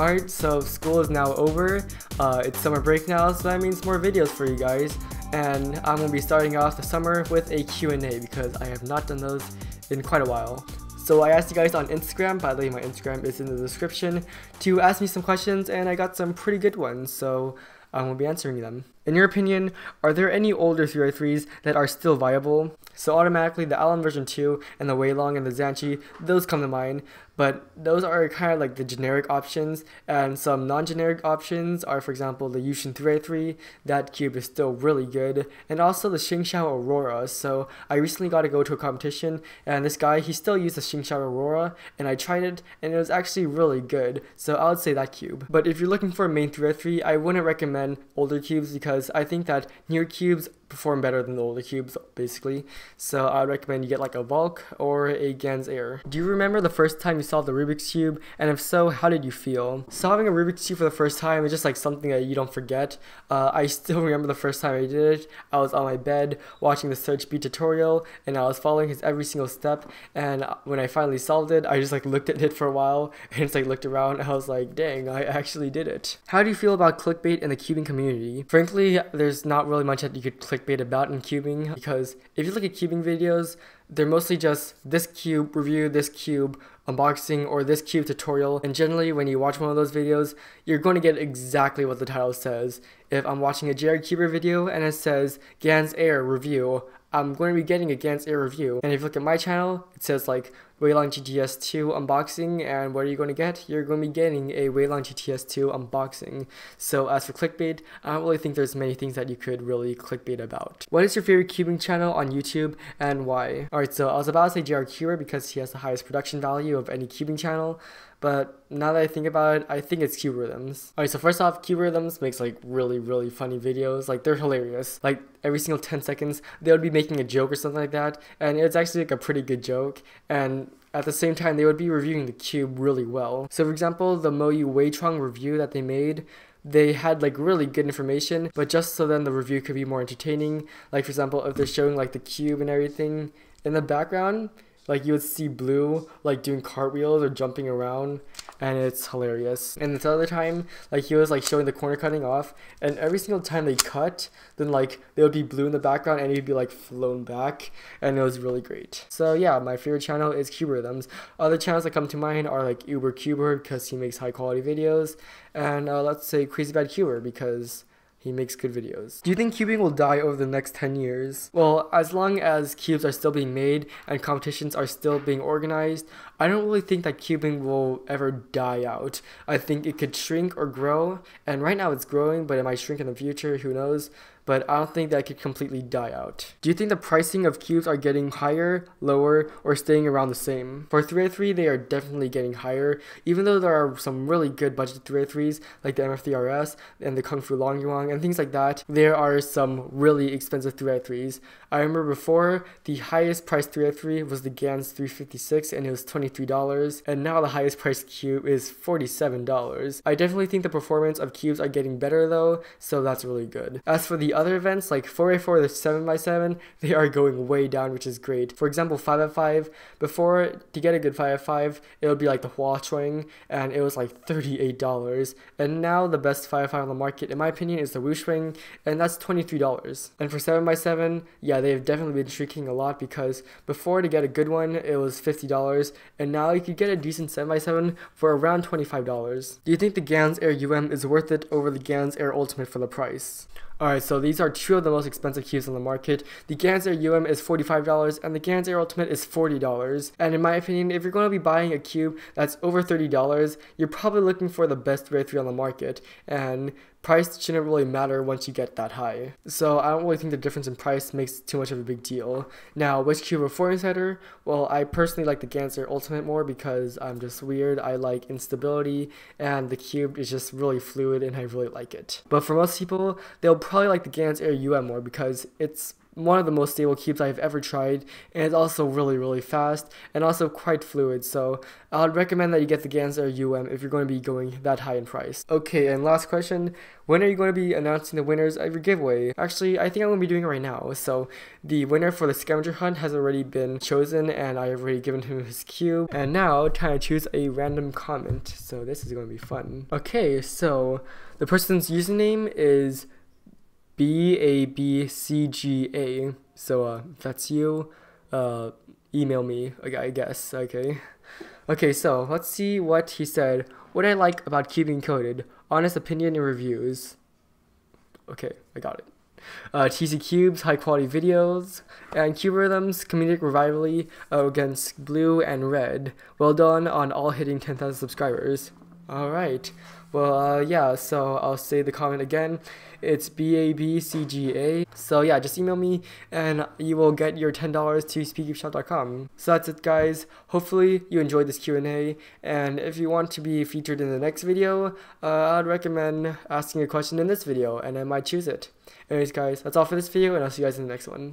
Alright, so school is now over. It's summer break now, so that means more videos for you guys. And I'm going to be starting off the summer with a Q&A because I have not done those in quite a while. So I asked you guys on Instagram, by the way my Instagram is in the description, to ask me some questions, and I got some pretty good ones, so I will be answering them. In your opinion, are there any older 3x3s that are still viable? So automatically the Allen version 2 and the Weilong and the Zhanchi, those come to mind, but those are kind of like the generic options, and some non-generic options are, for example, the Yushin 3x3, that cube is still really good, and also the Xingxiao Aurora. So I recently got to go to a competition, and this guy, he still used the Xingxiao Aurora, and I tried it, and it was actually really good, so I would say that cube. But if you're looking for a main 3x3, I wouldn't recommend older cubes because I think that newer cubes perform better than the older cubes, basically. So I would recommend you get like a Valk or a Gans Air. Do you remember the first time you solved the Rubik's Cube? And if so, how did you feel? Solving a Rubik's Cube for the first time is just like something that you don't forget. I still remember the first time I did it. I was on my bed watching the Search Beat tutorial, and I was following his every single step, and when I finally solved it, I just like looked at it for a while and just like looked around, and I was like, dang, I actually did it. How do you feel about clickbait in the cubing community? Frankly, there's not really much that you could clickbait about in cubing, because if you look at cubing videos, they're mostly just this cube review, this cube unboxing, or this cube tutorial, and generally when you watch one of those videos, you're going to get exactly what the title says. If I'm watching a Jared Cuber video and it says Gans Air review, I'm going to be getting a Gans Air review. And if you look at my channel, it says like Weilong GTS 2 unboxing, and what are you going to get? You're going to be getting a Weilong GTS 2 unboxing. So as for clickbait, I don't really think there's many things that you could really clickbait about. What is your favorite cubing channel on YouTube and why? Alright, so I was about to say JR Cuber because he has the highest production value of any cubing channel, but now that I think about it, I think it's Cuberhythms. Alright, so first off, Cuberhythms makes like really funny videos. Like, they're hilarious. Like, every single 10 seconds, they would be making a joke or something like that, and it's actually like a pretty good joke, and at the same time, they would be reviewing the cube really well. So for example, the Moyu Weichong review that they made, they had like really good information, but just so then the review could be more entertaining. Like for example, if they're showing like the cube and everything in the background, like you would see Blue like doing cartwheels or jumping around, and it's hilarious. And this other time, like he was like showing the corner cutting off, and every single time they cut, then like there would be Blue in the background and he'd be like flown back, and it was really great. So yeah, my favorite channel is Cuberhythms. Other channels that come to mind are like Uber Cuber because he makes high quality videos, and let's say Crazy Bad Cuber because he makes good videos. Do you think cubing will die over the next 10 years? Well, as long as cubes are still being made and competitions are still being organized, I don't really think that cubing will ever die out. I think it could shrink or grow, and right now it's growing, but it might shrink in the future, who knows? But I don't think that could completely die out. Do you think the pricing of cubes are getting higher, lower, or staying around the same? For 3x3, they are definitely getting higher, even though there are some really good budget 3x3s like the MF3RS and the Kung Fu Long Yuan and things like that. There are some really expensive 3x3s. I remember before, the highest priced 3x3 was the Gans 356 and it was $23, and now the highest priced cube is $47. I definitely think the performance of cubes are getting better though, so that's really good. As for the other events like 4x4 or 7x7, they are going way down, which is great. For example, 5x5, before, to get a good 5x5, it would be like the Huachuang, and it was like $38, and now the best 5x5 on the market in my opinion is the Wuxuang, and that's $23. And for 7x7, yeah, they've definitely been shrinking a lot, because before, to get a good one it was $50, and now you could get a decent 7x7 for around $25. Do you think the Gans Air UM is worth it over the Gans Air Ultimate for the price? Alright, so these are two of the most expensive cubes on the market. The Gans Air UM is $45 and the Gans Air Ultimate is $40. And in my opinion, if you're going to be buying a cube that's over $30, you're probably looking for the best 3x3 on the market. And price shouldn't really matter once you get that high. So I don't really think the difference in price makes too much of a big deal. Now, which cube for Insider? Well, I personally like the Gans Air Ultimate more because I'm just weird. I like instability, and the cube is just really fluid and I really like it. But for most people, they'll probably like the Gans Air UM more because it's one of the most stable cubes I've ever tried, and it's also really fast and also quite fluid, so I would recommend that you get the Ganser if you're going to be going that high in price. Okay, and last question, when are you going to be announcing the winners of your giveaway? Actually, I think I'm going to be doing it right now. So the winner for the scavenger hunt has already been chosen, and I have already given him his cube, and now trying to choose a random comment, so this is going to be fun. Okay, so the person's username is BABCGA, so if that's you, email me, I guess. Okay, so let's see what he said. What I like about cubing coded, honest opinion and reviews. Okay, I got it. TC Cubes, high quality videos, and cube rhythms, comedic revivally against blue and red. Well done on all hitting 10,000 subscribers. Alright, well, yeah, so I'll say the comment again. It's BABCGA. So yeah, just email me and you will get your $10 to speakeepshop.com. So that's it, guys. Hopefully you enjoyed this Q&A, and if you want to be featured in the next video, I'd recommend asking a question in this video and I might choose it. Anyways, guys, that's all for this video, and I'll see you guys in the next one.